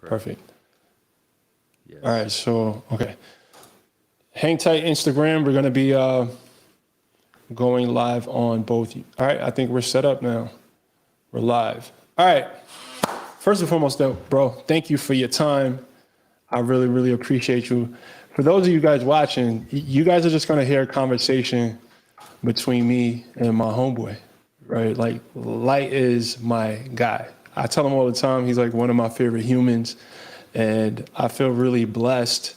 Perfect. Yes. All right. So, okay. Hang tight, Instagram. We're going to be going live on both. All right. I think we're set up now. We're live. All right. First and foremost, though, bro, thank you for your time. I really, really appreciate you. For those of you guys watching, you guys are just going to hear a conversation between me and my homeboy, right? Like, Light is my guy. I tell him all the time, he's like one of my favorite humans. And I feel really blessed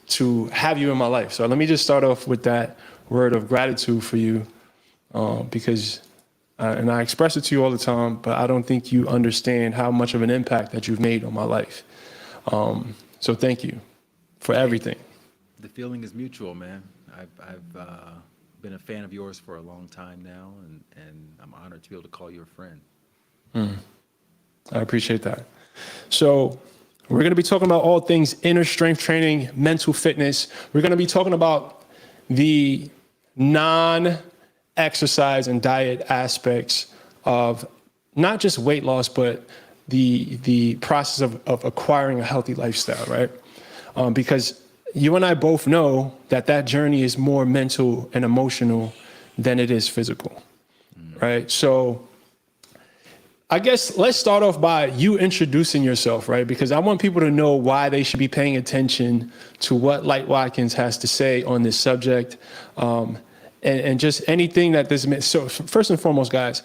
to have you in my life. So let me just start off with that word of gratitude for you, because, and I express it to you all the time, but I don't think you understand how much of an impact that you've made on my life. So thank you for everything. The feeling is mutual, man. I've been a fan of yours for a long time now, and I'm honored to be able to call you a friend. I appreciate that. So we're going to be talking about all things inner strength training, mental fitness. We're going to be talking about the non-exercise and diet aspects of not just weight loss, but the process of acquiring a healthy lifestyle, right? Because you and I both know that that journey is more mental and emotional than it is physical, right? So I guess let's start off by you introducing yourself, right? Because I want people to know why they should be paying attention to what Light Watkins has to say on this subject, and just anything that this. So first and foremost, guys,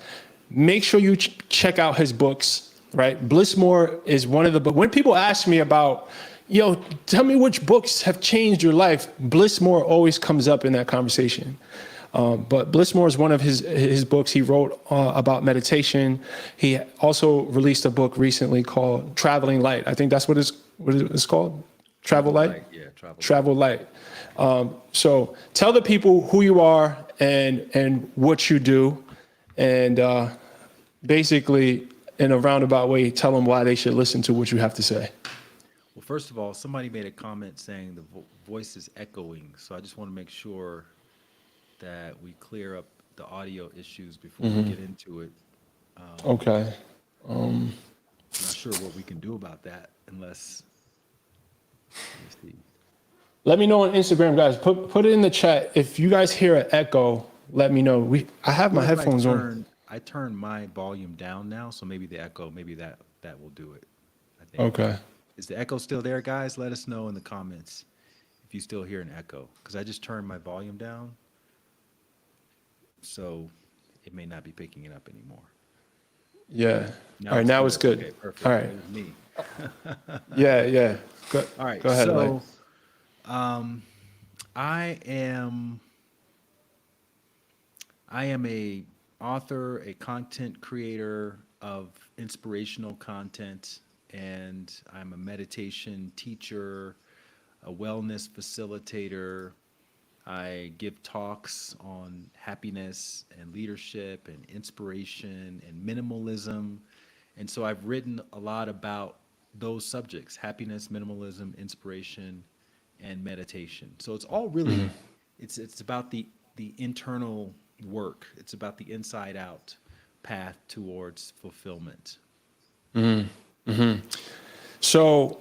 make sure you check out his books, right? Blissmore is one of the. But when people ask me about, yo, tell me which books have changed your life, Blissmore always comes up in that conversation. But Blissmore is one of his books. He wrote about meditation. He also released a book recently called Traveling Light. I think that's what it's called. Travel Light? Yeah, Travel Light. So tell the people who you are and what you do, and basically, in a roundabout way, tell them why they should listen to what you have to say. Well, first of all, somebody made a comment saying the voice is echoing, so I just want to make sure that we clear up the audio issues before we get into it. Okay. I'm not sure what we can do about that unless, let me see. Let me know on Instagram, guys. Put it in the chat. If you guys hear an echo, let me know. I have my What if I headphones on. turn my volume down now, so maybe the echo, maybe that will do it. I think. Okay. Is the echo still there, guys? Let us know in the comments if you still hear an echo, because I just turned my volume down, so it may not be picking it up anymore. Yeah. All Now right. it's Now good. it's good. Okay, All perfect. right. It was me. Yeah. Yeah. Go, All right. go ahead, Light. So I am a author, a content creator of inspirational content, and I'm a meditation teacher, a wellness facilitator. I give talks on happiness and leadership and inspiration and minimalism. And so I've written a lot about those subjects: happiness, minimalism, inspiration, and meditation. So it's all really it's about the internal work. It's about the inside out path towards fulfillment. So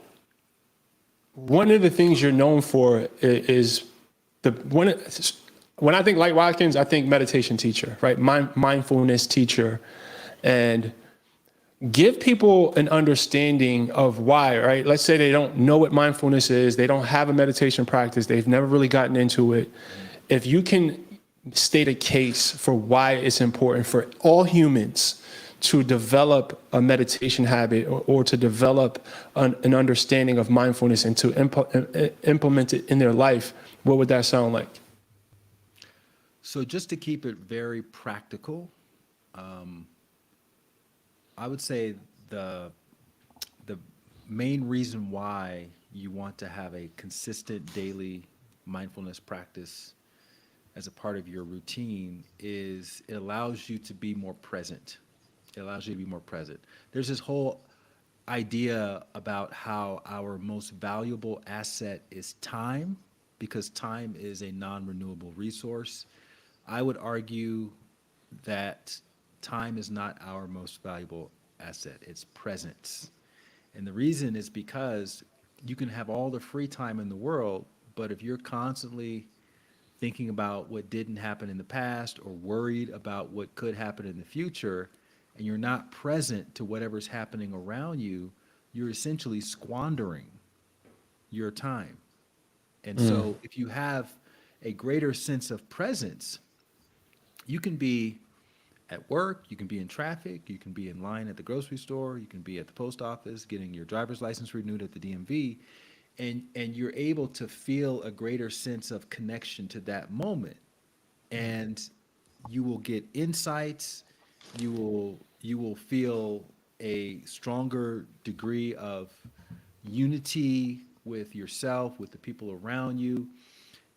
one of the things you're known for is the when I think Light Watkins, I think meditation teacher, right? Mindfulness teacher, and give people an understanding of why, right? Let's say they don't know what mindfulness is, they don't have a meditation practice, they've never really gotten into it. If you can state a case for why it's important for all humans to develop a meditation habit, or to develop an understanding of mindfulness and to implement it in their life, what would that sound like? So just to keep it very practical, I would say the the main reason why you want to have a consistent daily mindfulness practice as a part of your routine is it allows you to be more present. It allows you to be more present. There's this whole idea about how our most valuable asset is time, because time is a non-renewable resource. I would argue that time is not our most valuable asset, it's presence. And the reason is because you can have all the free time in the world, but if you're constantly thinking about what didn't happen in the past or worried about what could happen in the future, and you're not present to whatever's happening around you, you're essentially squandering your time. And so if you have a greater sense of presence, you can be at work, you can be in traffic, you can be in line at the grocery store, you can be at the post office getting your driver's license renewed at the DMV, and you're able to feel a greater sense of connection to that moment. And you will get insights, you will feel a stronger degree of unity with yourself, with the people around you.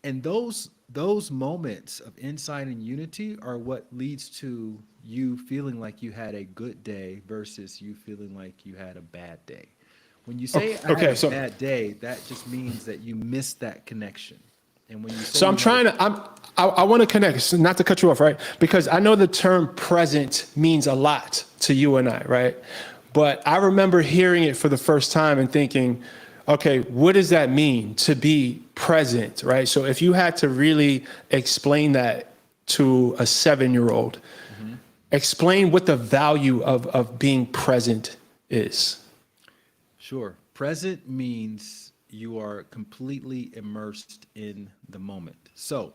And those moments of insight and unity are what leads to you feeling like you had a good day versus you feeling like you had a bad day. When you say I had Okay, a so bad day, that just means that you missed that connection. And when you say so I'm you had trying to I want to connect, so not to cut you off, right? Because I know the term present means a lot to you and I, right? But I remember hearing it for the first time and thinking, okay, what does that mean to be present, right? So if you had to really explain that to a 7-year-old, explain what the value of being present is. Sure. Present means you are completely immersed in the moment. So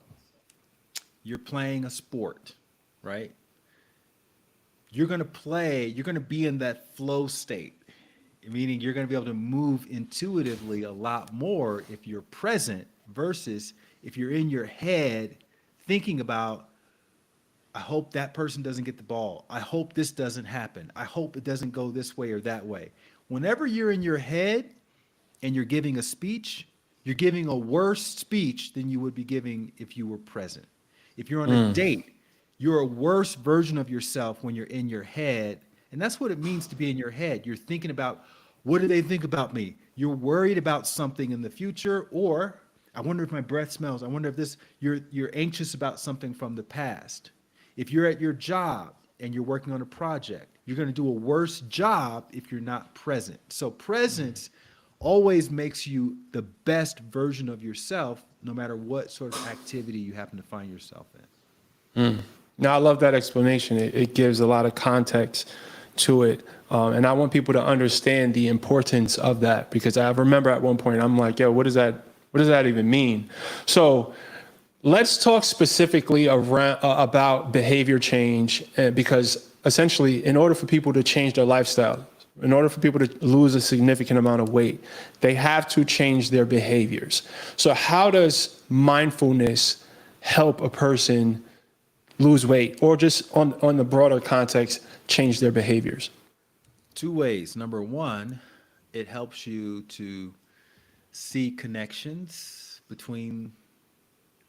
you're playing a sport, right? You're going to be in that flow state, meaning you're going to be able to move intuitively a lot more if you're present versus if you're in your head thinking about, I hope that person doesn't get the ball. I hope this doesn't happen. I hope it doesn't go this way or that way. Whenever you're in your head and you're giving a speech, you're giving a worse speech than you would be giving if you were present. If you're on a date, you're a worse version of yourself when you're in your head. And that's what it means to be in your head. You're thinking about, what do they think about me? You're worried about something in the future, or I wonder if my breath smells. I wonder if this, you're anxious about something from the past. If you're at your job and you're working on a project, you're going to do a worse job if you're not present. So presence always makes you the best version of yourself, no matter what sort of activity you happen to find yourself in. Now, I love that explanation. It gives a lot of context to it. And I want people to understand the importance of that, because I remember at one point, I'm like, yo, what does that even mean? So let's talk specifically around, about behavior change, because essentially, in order for people to change their lifestyle, in order for people to lose a significant amount of weight, they have to change their behaviors. So how does mindfulness help a person lose weight, or just on the broader context, change their behaviors? Two ways. Number one, it helps you to see connections between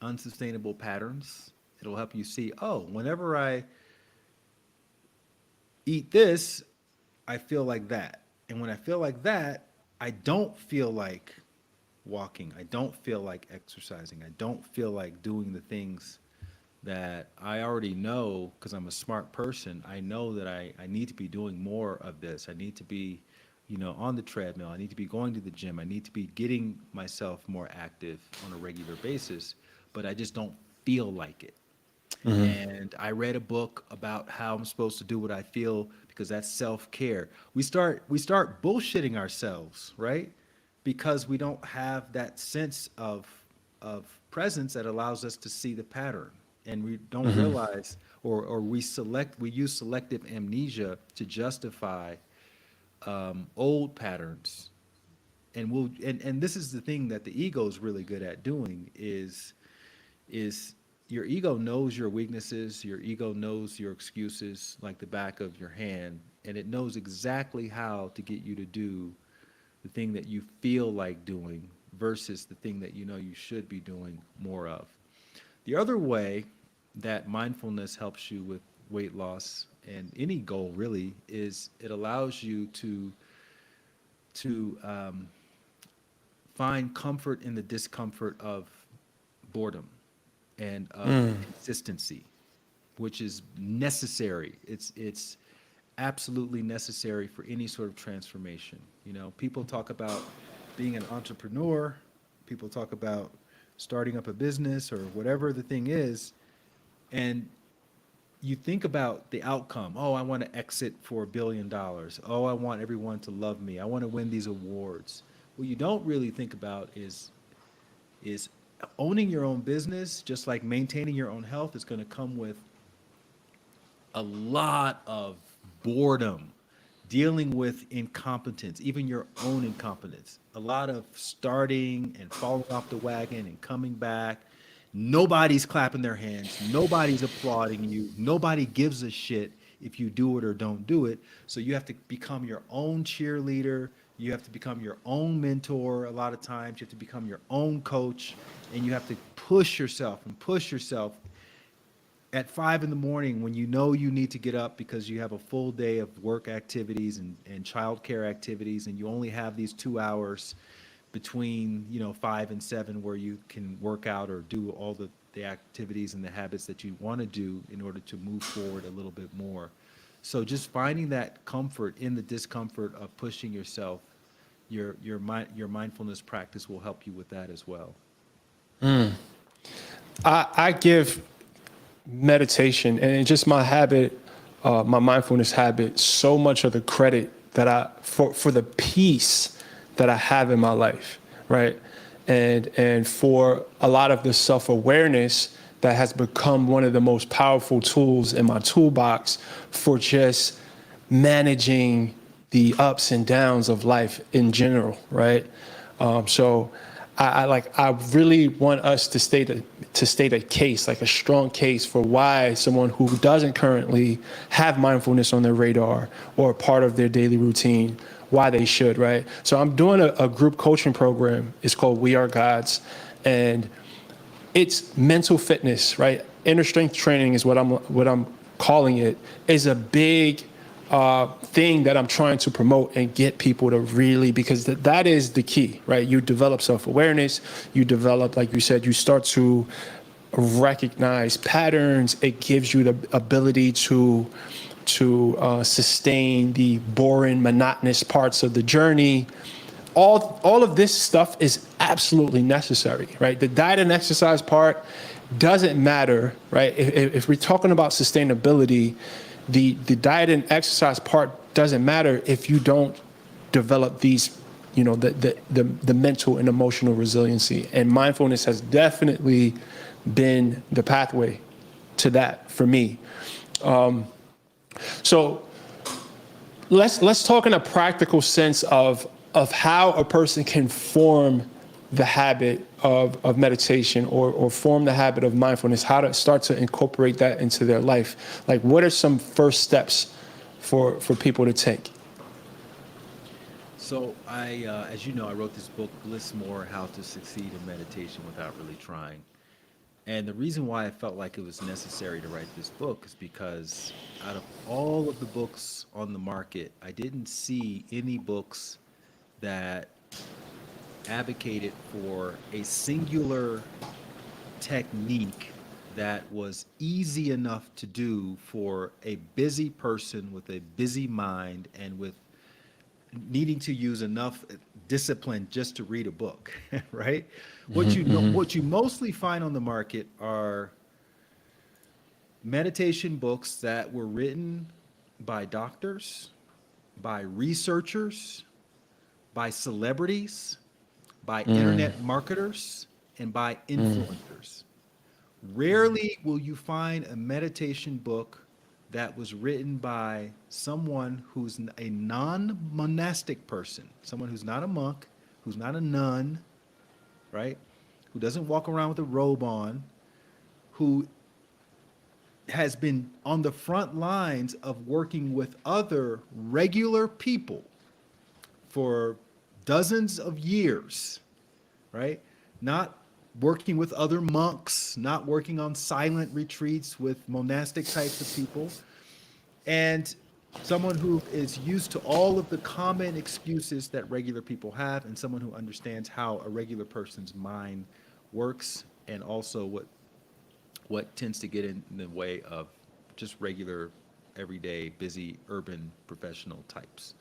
unsustainable patterns. It'll help you see, oh, whenever I eat this, I feel like that. And when I feel like that, I don't feel like walking. I don't feel like exercising. I don't feel like doing the things that I already know, because I'm a smart person. I know that I need to be doing more of this. I need to be, on the treadmill. I need to be going to the gym. I need to be getting myself more active on a regular basis, but I just don't feel like it. And I read a book about how I'm supposed to do what I feel, because that's self-care. We start bullshitting ourselves, right? Because we don't have that sense of presence that allows us to see the pattern. And we don't realize, or we use selective amnesia to justify old patterns. And this is the thing that the ego is really good at doing, is your ego knows your weaknesses, your ego knows your excuses like the back of your hand, and it knows exactly how to get you to do the thing that you feel like doing versus the thing that you know you should be doing more of. The other way that mindfulness helps you with weight loss and any goal really is it allows you to find comfort in the discomfort of boredom and of consistency, which is necessary. It's absolutely necessary for any sort of transformation. You know, people talk about being an entrepreneur, people talk about starting up a business or whatever the thing is, and you think about the outcome. Oh, I want to exit for $1 billion. Oh, I want everyone to love me. I want to win these awards. What you don't really think about is owning your own business, just like maintaining your own health, is going to come with a lot of boredom, dealing with incompetence, even your own incompetence, a lot of starting and falling off the wagon and coming back. Nobody's clapping their hands, nobody's applauding you, nobody gives a shit if you do it or don't do it. So you have to become your own cheerleader, you have to become your own mentor. A lot of times you have to become your own coach, and you have to push yourself at 5 in the morning when you know you need to get up because you have a full day of work activities and childcare activities, and you only have these 2 hours between, 5 and 7 where you can work out or do all the activities and the habits that you want to do in order to move forward a little bit more. So just finding that comfort in the discomfort of pushing yourself, your mindfulness practice will help you with that as well. I give meditation and just my habit, my mindfulness habit, so much of the credit that for the peace that I have in my life, right? And for a lot of the self-awareness that has become one of the most powerful tools in my toolbox for just managing the ups and downs of life in general, right? So I really want us to state a case, like a strong case for why someone who doesn't currently have mindfulness on their radar or part of their daily routine, why they should, right? So I'm doing a group coaching program. It's called We Are Gods, and it's mental fitness, right? Inner strength training is what I'm calling it. Is a big thing that I'm trying to promote and get people to really, because that is the key, right? You develop self-awareness, you develop, like you said, you start to recognize patterns. It gives you the ability to sustain the boring, monotonous parts of the journey. All of this stuff is absolutely necessary, right? The diet and exercise part doesn't matter, right? If we're talking about sustainability, the diet and exercise part doesn't matter if you don't develop these, the mental and emotional resiliency. And mindfulness has definitely been the pathway to that for me. So let's talk in a practical sense of how a person can form the habit of meditation or form the habit of mindfulness, how to start to incorporate that into their life. Like, what are some first steps for people to take? So as you know, I wrote this book, Bliss More: How to Succeed in Meditation Without Really Trying. And the reason why I felt like it was necessary to write this book is because out of all of the books on the market, I didn't see any books that advocated for a singular technique that was easy enough to do for a busy person with a busy mind and with needing to use enough discipline just to read a book, right? What you mostly find on the market are meditation books that were written by doctors, by researchers, by celebrities, by internet marketers, and by influencers. Rarely will you find a meditation book that was written by someone who's a non-monastic person, someone who's not a monk, who's not a nun, right? Who doesn't walk around with a robe on, who has been on the front lines of working with other regular people for dozens of years, right? Not working with other monks, not working on silent retreats with monastic types of people, and someone who is used to all of the common excuses that regular people have, and someone who understands how a regular person's mind works, and also what tends to get in the way of just regular everyday, busy, urban professional types.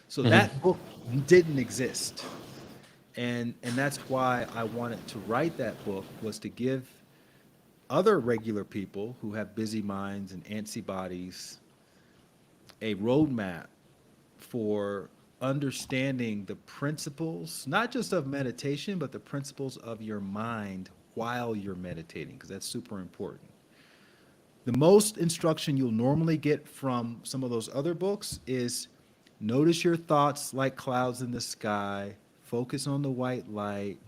So that book didn't exist. And that's why I wanted to write that book, was to give other regular people who have busy minds and antsy bodies a roadmap for understanding the principles, not just of meditation, but the principles of your mind while you're meditating, because that's super important. The most instruction you'll normally get from some of those other books is notice your thoughts like clouds in the sky, focus on the white light,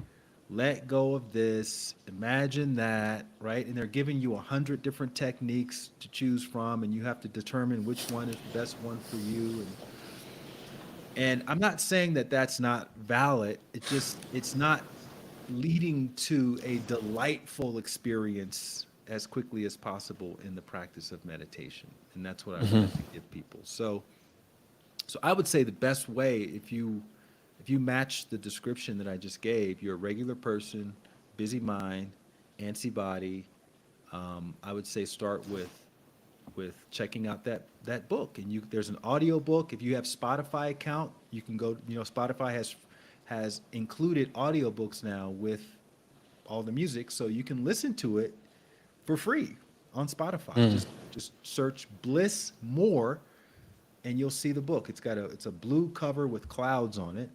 let go of this, imagine that, right? And they're giving you 100 different techniques to choose from, and you have to determine which one is the best one for you. And I'm not saying that that's not valid. It's not leading to a delightful experience as quickly as possible in the practice of meditation. And that's what I wanted to give people. So I would say the best way, if you match the description that I just gave, you're a regular person, busy mind, antsy body, I would say start with checking out that book. And there's an audio book. If you have Spotify account, you can go, Spotify has included audiobooks now with all the music, so you can listen to it for free on Spotify. Just search Bliss More and you'll see the book. It's a blue cover with clouds on it.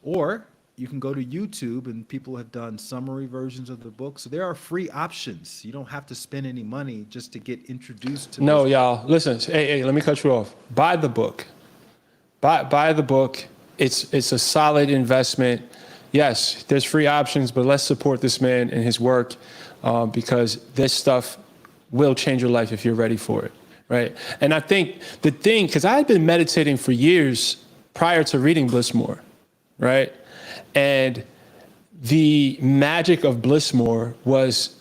Or you can go to YouTube, and people have done summary versions of the book. So there are free options. You don't have to spend any money just to get introduced to No, this. y'all, listen. Hey, let me cut you off. Buy the book. Buy the book. It's a solid investment. Yes, there's free options, but let's support this man and his work, because this stuff will change your life if you're ready for it, right? And I think the thing, because I had been meditating for years prior to reading Blissmore, right? And the magic of Blissmore was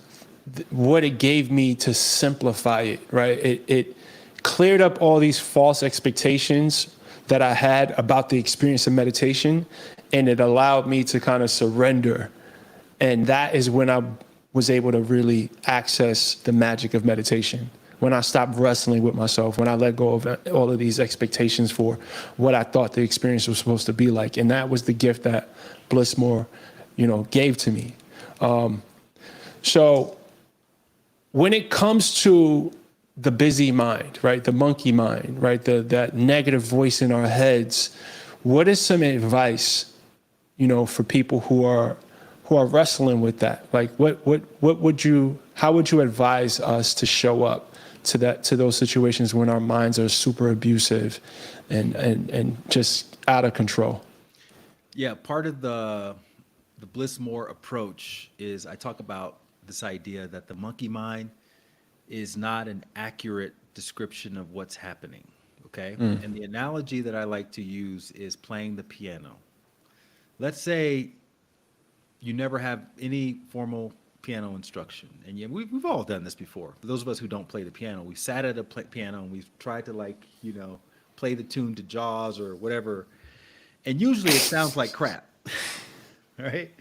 what it gave me to simplify it, right? It cleared up all these false expectations that I had about the experience of meditation, and it allowed me to kind of surrender. And that is when I was able to really access the magic of meditation. When I stopped wrestling with myself, when I let go of all of these expectations for what I thought the experience was supposed to be like. And that was the gift that Blissmore, gave to me. So when it comes to the busy mind, right, the monkey mind, right, that negative voice in our heads, what is some advice, for people who are wrestling with that? Like, how would you advise us to show up to those situations when our minds are super abusive and just out of control? Yeah, part of the Blissmore approach is I talk about this idea that the monkey mind is not an accurate description of what's happening, okay? And the analogy that I like to use is playing the piano. Let's say you never have any formal piano instruction. And yeah, we've all done this before. For those of us who don't play the piano, we sat at a piano and we've tried to play the tune to Jaws or whatever. And usually it sounds like crap, right?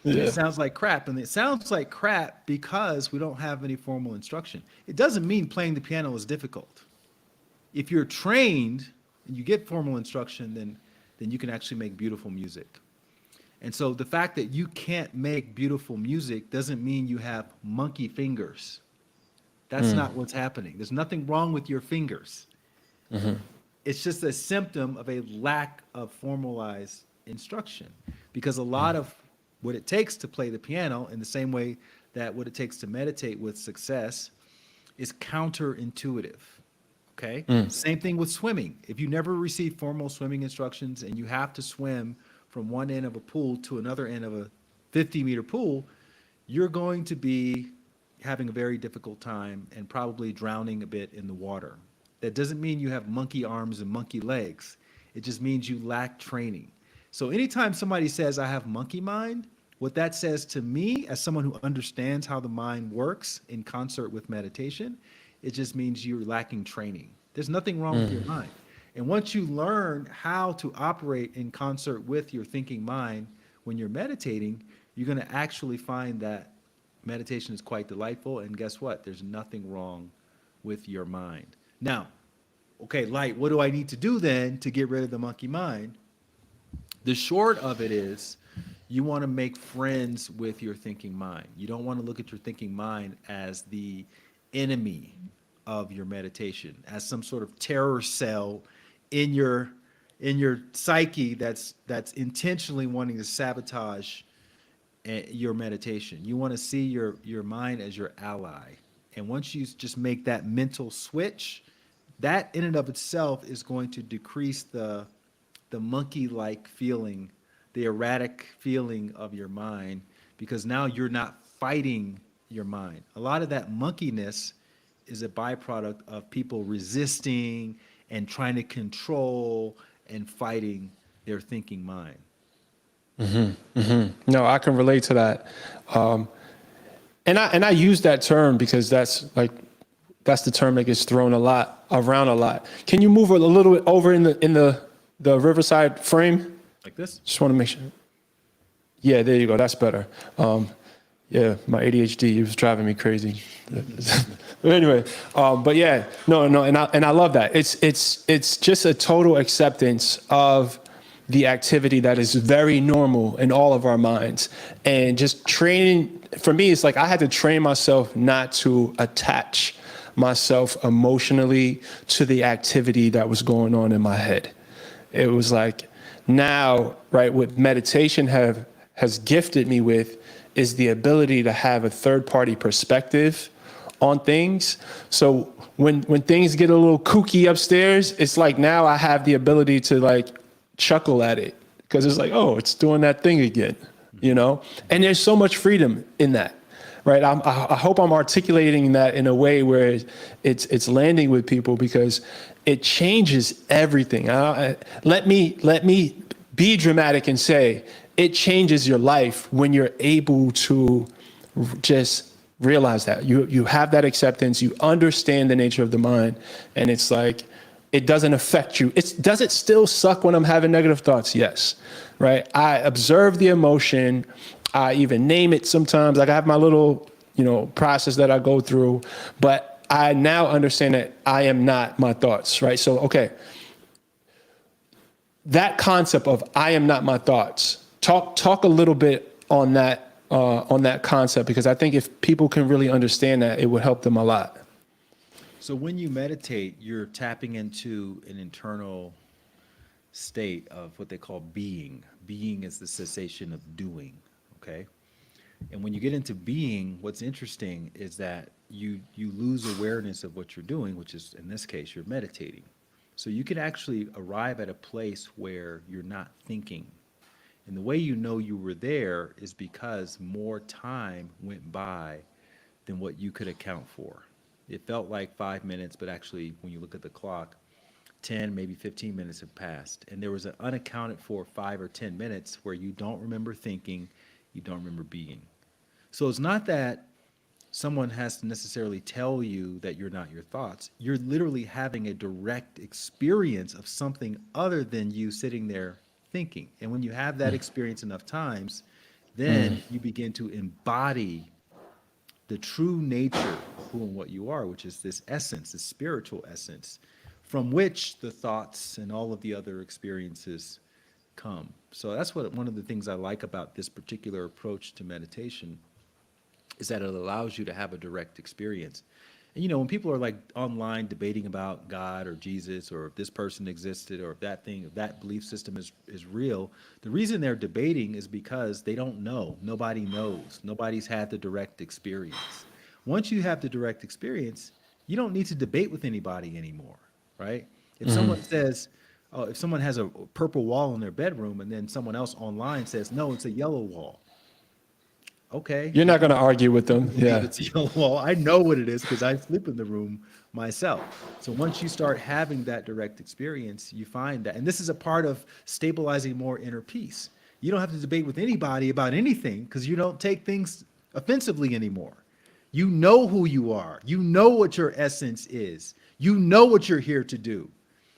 Yeah. It sounds like crap. And it sounds like crap because we don't have any formal instruction. It doesn't mean playing the piano is difficult. If you're trained and you get formal instruction, then you can actually make beautiful music. And so the fact that you can't make beautiful music doesn't mean you have monkey fingers. That's not what's happening. There's nothing wrong with your fingers. It's just a symptom of a lack of formalized instruction. Because a lot of what it takes to play the piano, in the same way that what it takes to meditate with success, is counterintuitive. Okay? Same thing with swimming. If you never receive formal swimming instructions and you have to swim from one end of a pool to another end of a 50-meter pool, you're going to be having a very difficult time and probably drowning a bit in the water. That doesn't mean you have monkey arms and monkey legs. It just means you lack training. So anytime somebody says, I have monkey mind, what that says to me, as someone who understands how the mind works in concert with meditation, it just means you're lacking training. There's nothing wrong with your mind. And once you learn how to operate in concert with your thinking mind when you're meditating, you're going to actually find that meditation is quite delightful. And guess what? There's nothing wrong with your mind. Now, okay, Light, what do I need to do then to get rid of the monkey mind? The short of it is you want to make friends with your thinking mind. You don't want to look at your thinking mind as the enemy of your meditation, as some sort of terror cell in your psyche that's intentionally wanting to sabotage your meditation. You want to see your mind as your ally. And once you just make that mental switch, that in and of itself is going to decrease the monkey-like feeling, the erratic feeling of your mind, because now you're not fighting your mind. A lot of that monkeyness is a byproduct of people resisting and trying to control and fighting their thinking mind. No, I can relate to that. And I use that term because that's the term that gets thrown around a lot. Can you move a little bit over in the Riverside frame? Like this? Just want to make sure. Yeah, there you go. That's better. Yeah, my ADHD was driving me crazy. But anyway, but yeah, no, and I love that. It's just a total acceptance of the activity that is very normal in all of our minds, and just training. For me, it's like I had to train myself not to attach myself emotionally to the activity that was going on in my head. It was like now, right, what meditation has gifted me with is the ability to have a third-party perspective on things. So when things get a little kooky upstairs, it's like now I have the ability to like chuckle at it because it's like, oh, it's doing that thing again, you know? And there's so much freedom in that, right? I hope I'm articulating that in a way where it's landing with people, because it changes everything. Let me be dramatic and say it changes your life when you're able to just realize that you have that acceptance, you understand the nature of the mind, and it's like it doesn't affect you. Does it still suck when I'm having negative thoughts? Yes, right? I observe the emotion. I even name it sometimes. Like I have my little, process that I go through, but I now understand that I am not my thoughts, right? So, okay, that concept of I am not my thoughts. Talk a little bit on that concept, because I think if people can really understand that, it would help them a lot. So when you meditate, you're tapping into an internal state of what they call being. Being is the cessation of doing, okay? And when you get into being, what's interesting is that you lose awareness of what you're doing, which is, in this case, you're meditating. So you can actually arrive at a place where you're not thinking. And the way you know you were there is because more time went by than what you could account for. It felt like 5 minutes, but actually, when you look at the clock, 10, maybe 15 minutes have passed. And there was an unaccounted for 5 or 10 minutes where you don't remember thinking, you don't remember being. So it's not that someone has to necessarily tell you that you're not your thoughts. You're literally having a direct experience of something other than you sitting there thinking. And when you have that experience enough times, then you begin to embody the true nature of who and what you are, which is this essence, this spiritual essence, from which the thoughts and all of the other experiences come. So that's one of the things I like about this particular approach to meditation, is that it allows you to have a direct experience. And when people are like online debating about God or Jesus, or if this person existed, or if that thing, if that belief system is real, the reason they're debating is because they don't know. Nobody knows. Nobody's had the direct experience. Once you have the direct experience, you don't need to debate with anybody anymore, right? If someone says, oh, if someone has a purple wall in their bedroom, and then someone else online says, no, it's a yellow wall. Okay. You're not going to argue with them. Yeah. It's a yellow wall. I know what it is because I sleep in the room myself. So once you start having that direct experience, you find that, and this is a part of stabilizing more inner peace. You don't have to debate with anybody about anything because you don't take things offensively anymore. You know who you are. You know what your essence is. You know what you're here to do.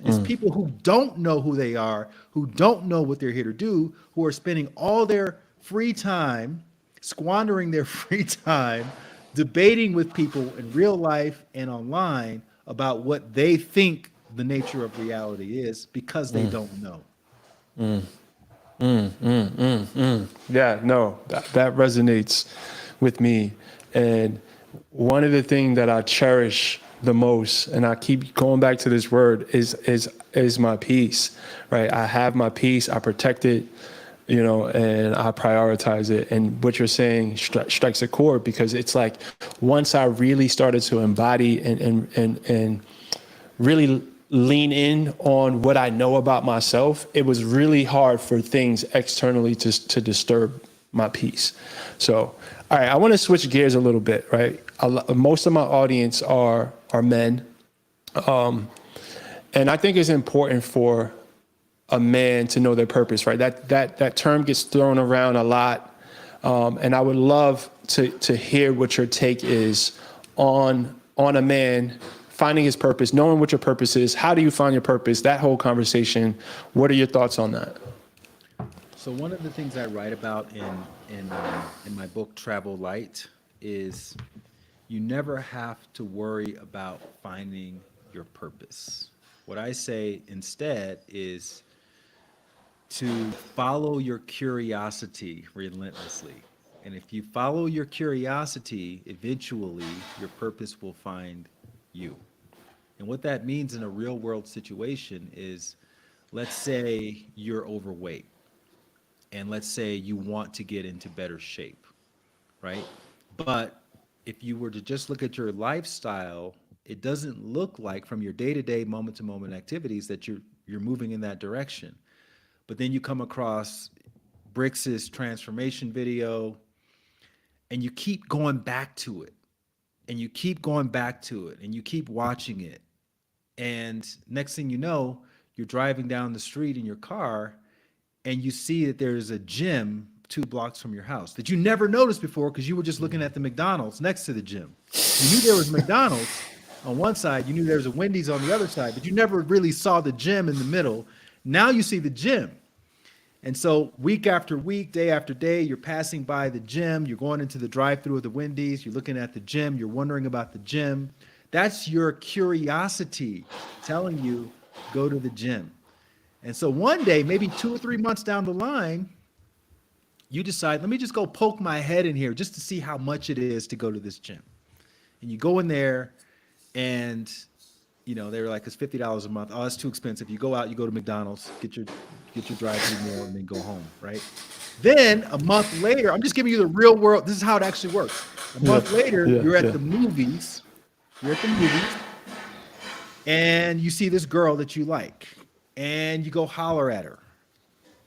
It's people who don't know who they are, who don't know what they're here to do, who are spending all their free time, squandering their free time, debating with people in real life and online about what they think the nature of reality is because they don't know. Yeah, no, that resonates with me. And one of the things that I cherish the most, and I keep going back to this word, is my peace, right? I have my peace, I protect it, and I prioritize it. And what you're saying strikes a chord, because it's like once I really started to embody and really lean in on what I know about myself, it was really hard for things externally to disturb my peace. So, all right, I want to switch gears a little bit, right? Most of my audience are men. And I think it's important for a man to know their purpose, right? That term gets thrown around a lot. And I would love to hear what your take is on a man finding his purpose, knowing what your purpose is. How do you find your purpose? That whole conversation. What are your thoughts on that? So one of the things I write about in my book Travel Light is you never have to worry about finding your purpose. What I say instead is to follow your curiosity relentlessly. And if you follow your curiosity, eventually your purpose will find you. And what that means in a real world situation is, let's say you're overweight, and let's say you want to get into better shape, right? But if you were to just look at your lifestyle, it doesn't look like from your day-to-day, moment-to-moment activities that you're moving in that direction. But then you come across Brix's transformation video, and you keep going back to it, and you keep going back to it, and you keep watching it. And next thing you know, you're driving down the street in your car, and you see that there's a gym 2 blocks from your house that you never noticed before because you were just looking at the McDonald's next to the gym. You knew there was McDonald's on one side, you knew there was a Wendy's on the other side, but you never really saw the gym in the middle. Now you see the gym. And so week after week, day after day, you're passing by the gym, you're going into the drive-through of the Wendy's, you're looking at the gym, you're wondering about the gym. That's your curiosity telling you, go to the gym. And so one day, maybe 2 or 3 months down the line, you decide, let me just go poke my head in here just to see how much it is to go to this gym. And you go in there, and they were like, it's $50 a month. Oh, that's too expensive. You go out, you go to McDonald's, get your drive-through meal, and then go home, right? Then a month later, I'm just giving you the real world. This is how it actually works. A month later, you're at the movies. You're at the movies, and you see this girl that you like, and you go holler at her,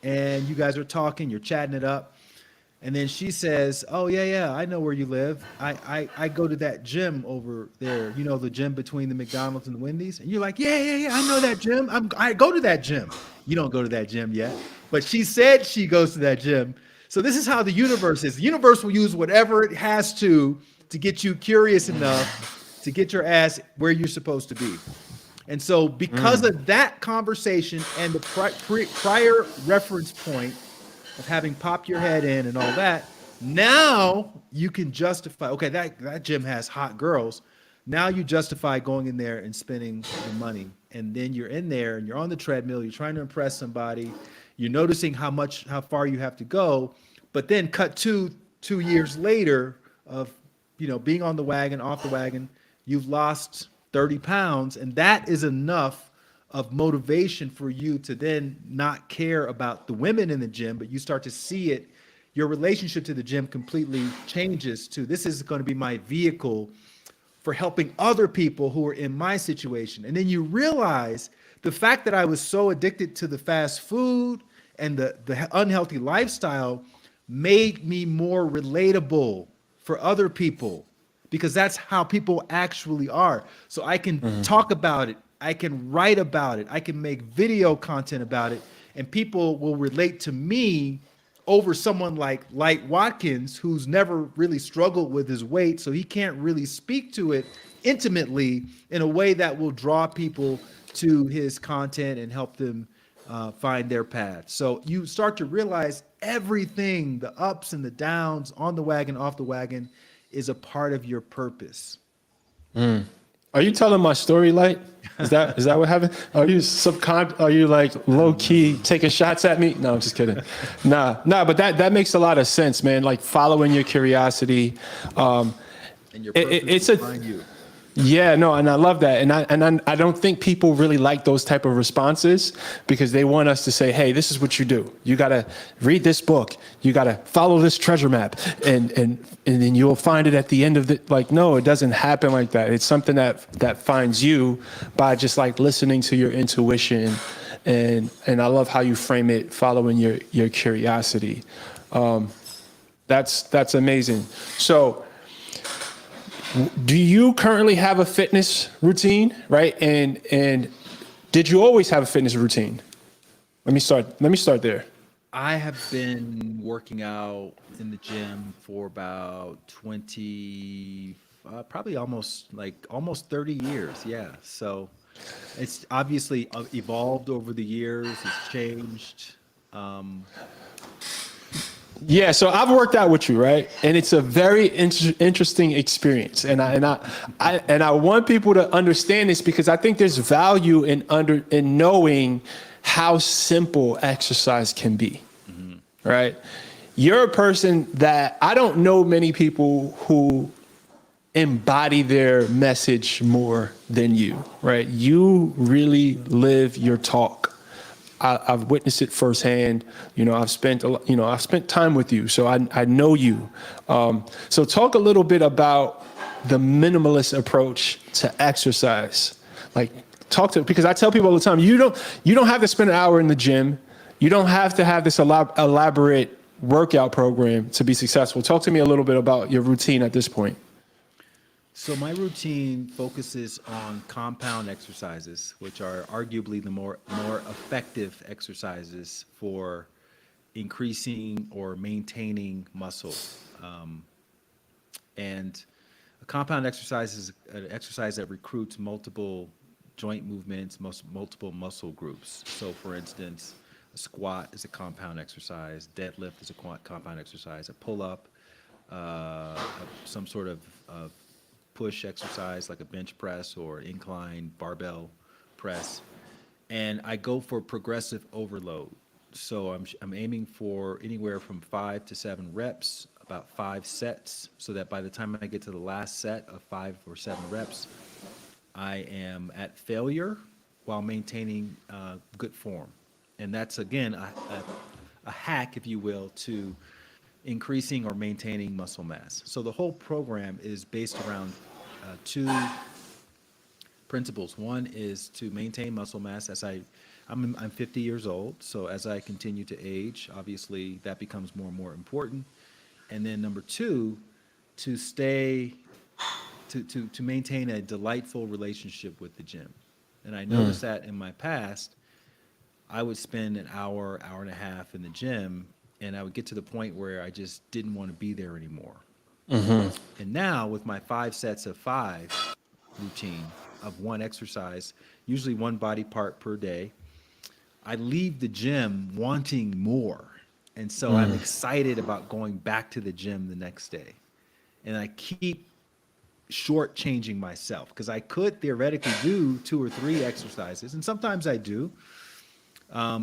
and you guys are talking, you're chatting it up, and then she says, oh yeah, I know where you live. I go to that gym over there, the gym between the McDonald's and the Wendy's. And you're like, yeah, I know that gym. I go to that gym. You don't go to that gym yet, but she said she goes to that gym. So this is how the universe is. The universe will use whatever it has to get you curious enough to get your ass where you're supposed to be. And so because of that conversation and the prior reference point of having popped your head in and all that, now you can justify, okay, that gym has hot girls. Now you justify going in there and spending the money. And then you're in there and you're on the treadmill, you're trying to impress somebody, you're noticing how far you have to go, but then cut 2 years later of, being on the wagon, off the wagon, you've lost 30 pounds, and that is enough of motivation for you to then not care about the women in the gym, but you start to see it. Your relationship to the gym completely changes to, this is going to be my vehicle for helping other people who are in my situation. And then you realize the fact that I was so addicted to the fast food and the unhealthy lifestyle made me more relatable for other people, because that's how people actually are. So I can talk about it, I can write about it, I can make video content about it, and people will relate to me over someone like Watkins, who's never really struggled with his weight, so he can't really speak to it intimately in a way that will draw people to his content and help them find their path. So you start to realize everything, the ups and the downs, on the wagon, off the wagon, is a part of your purpose. Are you telling my story, Light? Is that what happened? Are you like low key taking shots at me? No, I'm just kidding. Nah, but that makes a lot of sense, man. Like following your curiosity. And your It, purpose it, it's will a find you. Yeah, no, and I love that, and I don't think people really like those type of responses because they want us to say, hey, this is what you do. You gotta read this book. You gotta follow this treasure map, and then you'll find it at the end of the. Like, no, it doesn't happen like that. It's something that finds you by just like listening to your intuition, and I love how you frame it, following your curiosity. That's amazing. So, do you currently have a fitness routine, right? And did you always have a fitness routine? Let me start there. I have been working out in the gym for about 20, probably almost 30 years. Yeah. So it's obviously evolved over the years. It's changed. Um, Yeah, so I've worked out with you, right? And it's a very interesting experience. And I want people to understand this because I think there's value in knowing how simple exercise can be, right? You're a person that I don't know many people who embody their message more than you, right? You really live your talk. I've witnessed it firsthand. I've spent time with you, so I know you. So talk a little bit about the minimalist approach to exercise. Like, because I tell people all the time, you don't have to spend an hour in the gym. You don't have to have this elaborate workout program to be successful. Talk to me a little bit about your routine at this point. So my routine focuses on compound exercises, which are arguably the more effective exercises for increasing or maintaining muscle. Um, and a compound exercise is an exercise that recruits multiple joint movements, multiple muscle groups. So, for instance, a squat is a compound exercise, deadlift is a compound exercise, a pull up, some sort of push exercise like a bench press or incline barbell press. And I go for progressive overload. So I'm aiming for anywhere from 5 to 7 reps, about 5 sets, so that by the time I get to the last set of 5 or 7 reps, I am at failure while maintaining good form. And that's again a hack, if you will, to increasing or maintaining muscle mass. So the whole program is based around two principles. One is to maintain muscle mass I'm 50 years old, so as I continue to age, obviously that becomes more and more important. And then number two, to stay to maintain a delightful relationship with the gym. And I noticed that in my past, I would spend an hour and a half in the gym, and I would get to the point where I just didn't want to be there anymore. And now with my 5 sets of 5 routine of one exercise, usually one body part per day, I leave the gym wanting more. And so I'm excited about going back to the gym the next day. And I keep shortchanging myself because I could theoretically do 2 or 3 exercises, and sometimes I do,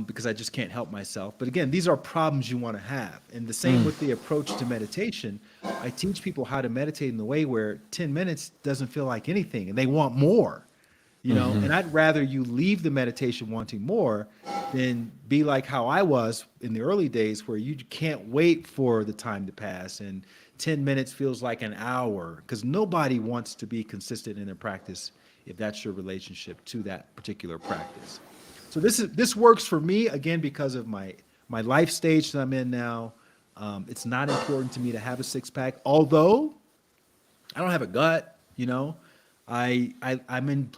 because I just can't help myself. But again, these are problems you want to have. And the same with the approach to meditation. I teach people how to meditate in the way where 10 minutes doesn't feel like anything and they want more, And I'd rather you leave the meditation wanting more than be like how I was in the early days where you can't wait for the time to pass and 10 minutes feels like an hour because nobody wants to be consistent in their practice if that's your relationship to that particular practice. So this works for me again because of my life stage that I'm in now. It's not important to me to have a 6 pack, although I don't have a gut. I'm in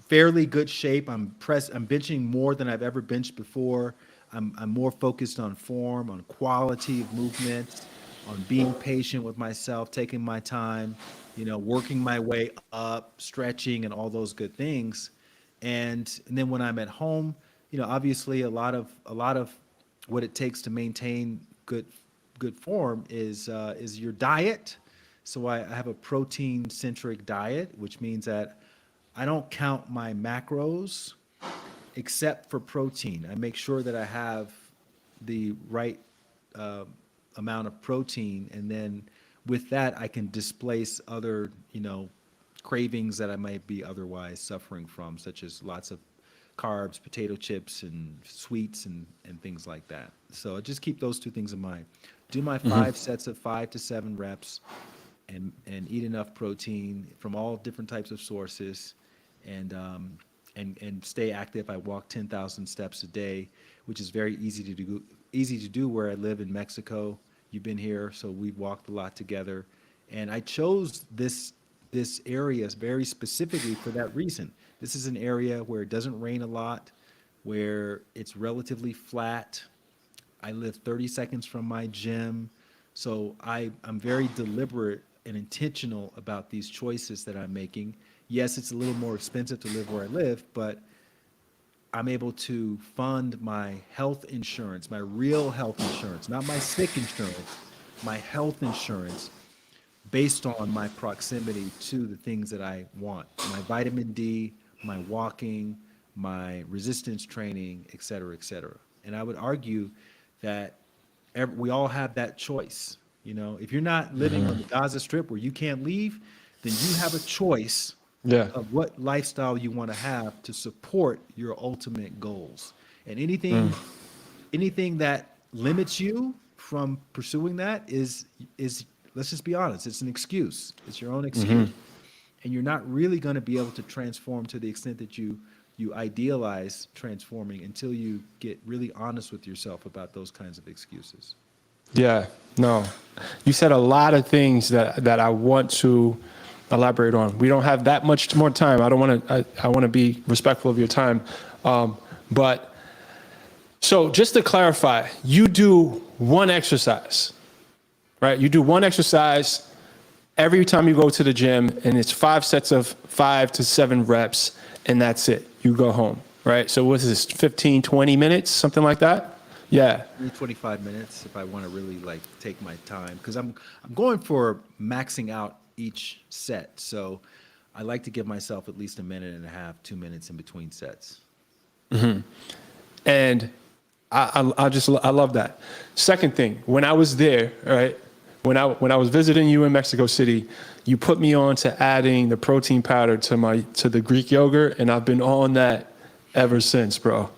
fairly good shape. I'm benching more than I've ever benched before. I'm more focused on form, on quality of movement, on being patient with myself, taking my time, working my way up, stretching, and all those good things. And then when I'm at home, obviously a lot of what it takes to maintain good form is your diet. So I have a protein centric diet, which means that I don't count my macros except for protein. I make sure that I have the right uh, amount of protein, and then with that, I can displace other, cravings that I might be otherwise suffering from, such as lots of carbs, potato chips, and sweets, and things like that. So I just keep those two things in mind. Do my 5 sets of 5 to 7 reps, and eat enough protein from all different types of sources, and stay active. I walk 10,000 steps a day, which is very easy to do. Easy to do where I live in Mexico. You've been here, so we've walked a lot together, and I chose this area very specifically for that reason. This is an area where it doesn't rain a lot, where it's relatively flat. I live 30 seconds from my gym. So I'm very deliberate and intentional about these choices that I'm making. Yes, it's a little more expensive to live where I live, but I'm able to fund my health insurance, my real health insurance, not my sick insurance, my health insurance, based on my proximity to the things that I want, my vitamin D, my walking, my resistance training, et cetera, et cetera. And I would argue that we all have that choice. If you're not living on the Gaza Strip where you can't leave, then you have a choice Yeah. of what lifestyle you want to have to support your ultimate goals. And anything that limits you from pursuing that is let's just be honest, it's an excuse. It's your own excuse. And you're not really going to be able to transform to the extent that you idealize transforming until you get really honest with yourself about those kinds of excuses. Yeah, no. You said a lot of things that I want to elaborate on. We don't have that much more time. I want to be respectful of your time. But so just to clarify, you do one exercise, right? You do one exercise every time you go to the gym, and it's 5 sets of 5 to 7 reps, and that's it. You go home, right? So what is this, 15, 20 minutes, something like that? Yeah. 25 minutes if I want to really take my time, because I'm going for maxing out each set. So I like to give myself at least a minute and a half, 2 minutes in between sets. And I love that. Second thing, when I was there, right, when I was visiting you in Mexico City, you put me on to adding the protein powder to the Greek yogurt, and I've been on that ever since, bro.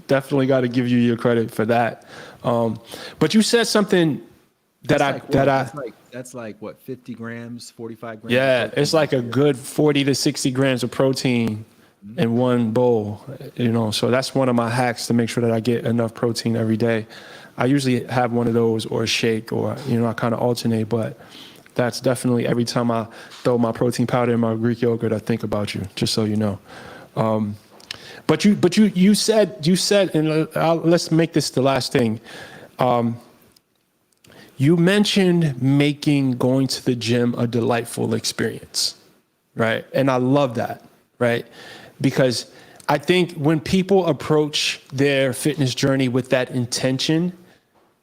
Definitely got to give you your credit for that. But you said something that's like what, 50 grams, 45 grams? Yeah, it's like a good 40 to 60 grams of protein in one bowl, so that's one of my hacks to make sure that I get enough protein every day. I usually have one of those or a shake, or, I kind of alternate, but that's definitely every time I throw my protein powder in my Greek yogurt, I think about you, just so you know. But you said, and let's make this the last thing. You mentioned making going to the gym a delightful experience, right? And I love that, right? Because I think when people approach their fitness journey with that intention,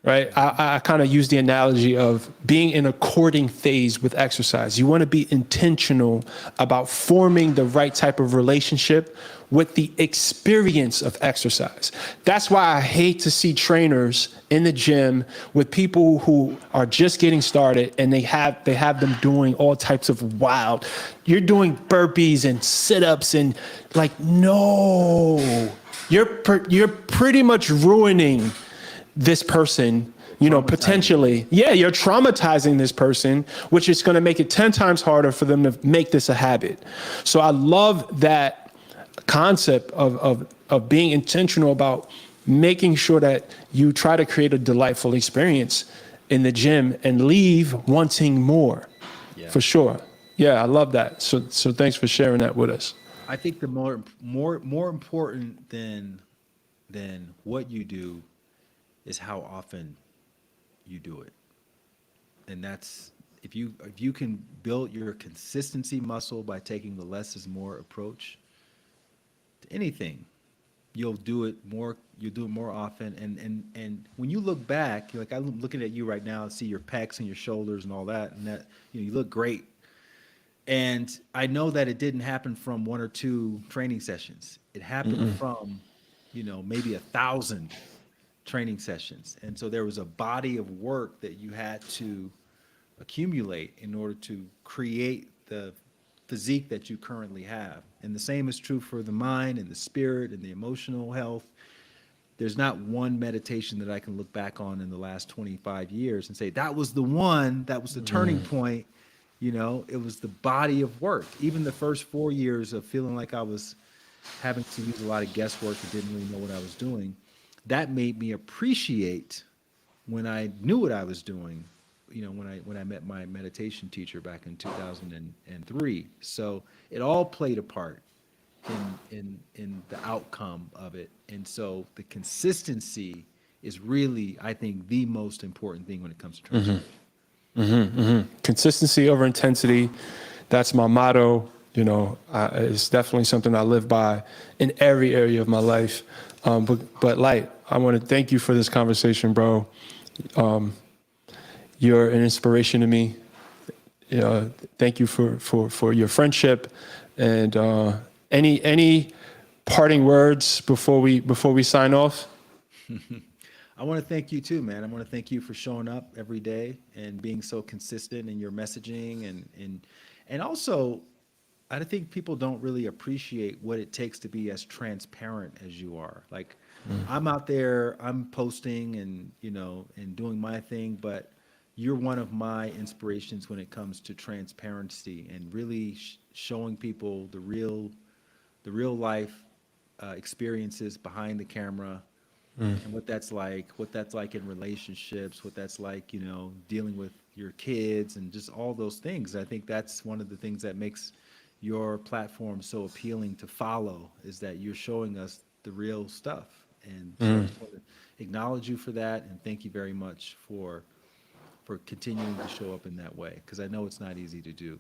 right? I kind of use the analogy of being in a courting phase with exercise. You want to be intentional about forming the right type of relationship with the experience of exercise. That's why I hate to see trainers in the gym with people who are just getting started, and they have them doing all types of wild. You're doing burpees and sit-ups, and no, you're pretty much ruining this person, potentially. Yeah, you're traumatizing this person, which is going to make it 10 times harder for them to make this a habit. So I love that concept of being intentional about making sure that you try to create a delightful experience in the gym and leave wanting more. Yeah. For sure. Yeah, I love that. So thanks for sharing that with us. I think the more important than what you do is how often you do it. And that's, if you can build your consistency muscle by taking the less is more approach to anything, you'll do it more often. And when you look back, I'm looking at you right now and see your pecs and your shoulders and all that, and that, you look great. And I know that it didn't happen from one or two training sessions. It happened from, maybe 1,000 training sessions. And so there was a body of work that you had to accumulate in order to create the physique that you currently have. And the same is true for the mind and the spirit and the emotional health. There's not one meditation that I can look back on in the last 25 years and say, that was the one, that was the turning point. It was the body of work. Even the first 4 years of feeling like I was having to use a lot of guesswork and didn't really know what I was doing, that made me appreciate when I knew what I was doing, when I met my meditation teacher back in 2003. So it all played a part in the outcome of it. And so the consistency is really, I think, the most important thing when it comes to transformation. Consistency over intensity. That's my motto. It's definitely something I live by in every area of my life. But Light, I want to thank you for this conversation, bro. You're an inspiration to me. Thank you for your friendship. And any parting words before we sign off? I want to thank you too, man. I want to thank you for showing up every day and being so consistent in your messaging and also I think people don't really appreciate what it takes to be as transparent as you are. Like I'm out there, I'm posting and and doing my thing, but you're one of my inspirations when it comes to transparency and really showing people the real life experiences behind the camera. And what that's like in relationships, what that's like, dealing with your kids and just all those things. I think that's one of the things that makes your platform so appealing to follow is that you're showing us the real stuff. And so I just want to acknowledge you for that and thank you very much for continuing to show up in that way because I know it's not easy to do.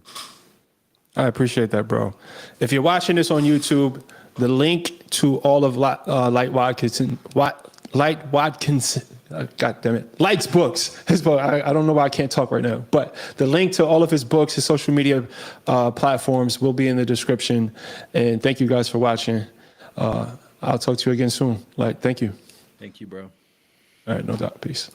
I appreciate that, bro. If you're watching this on YouTube, the link to all of Light Watkins, God damn it, Light's books, his book. I don't know why I can't talk right now, but the link to all of his books, his social media platforms will be in the description. And thank you guys for watching. I'll talk to you again soon. Light, thank you. Thank you, bro. All right, no doubt. Peace.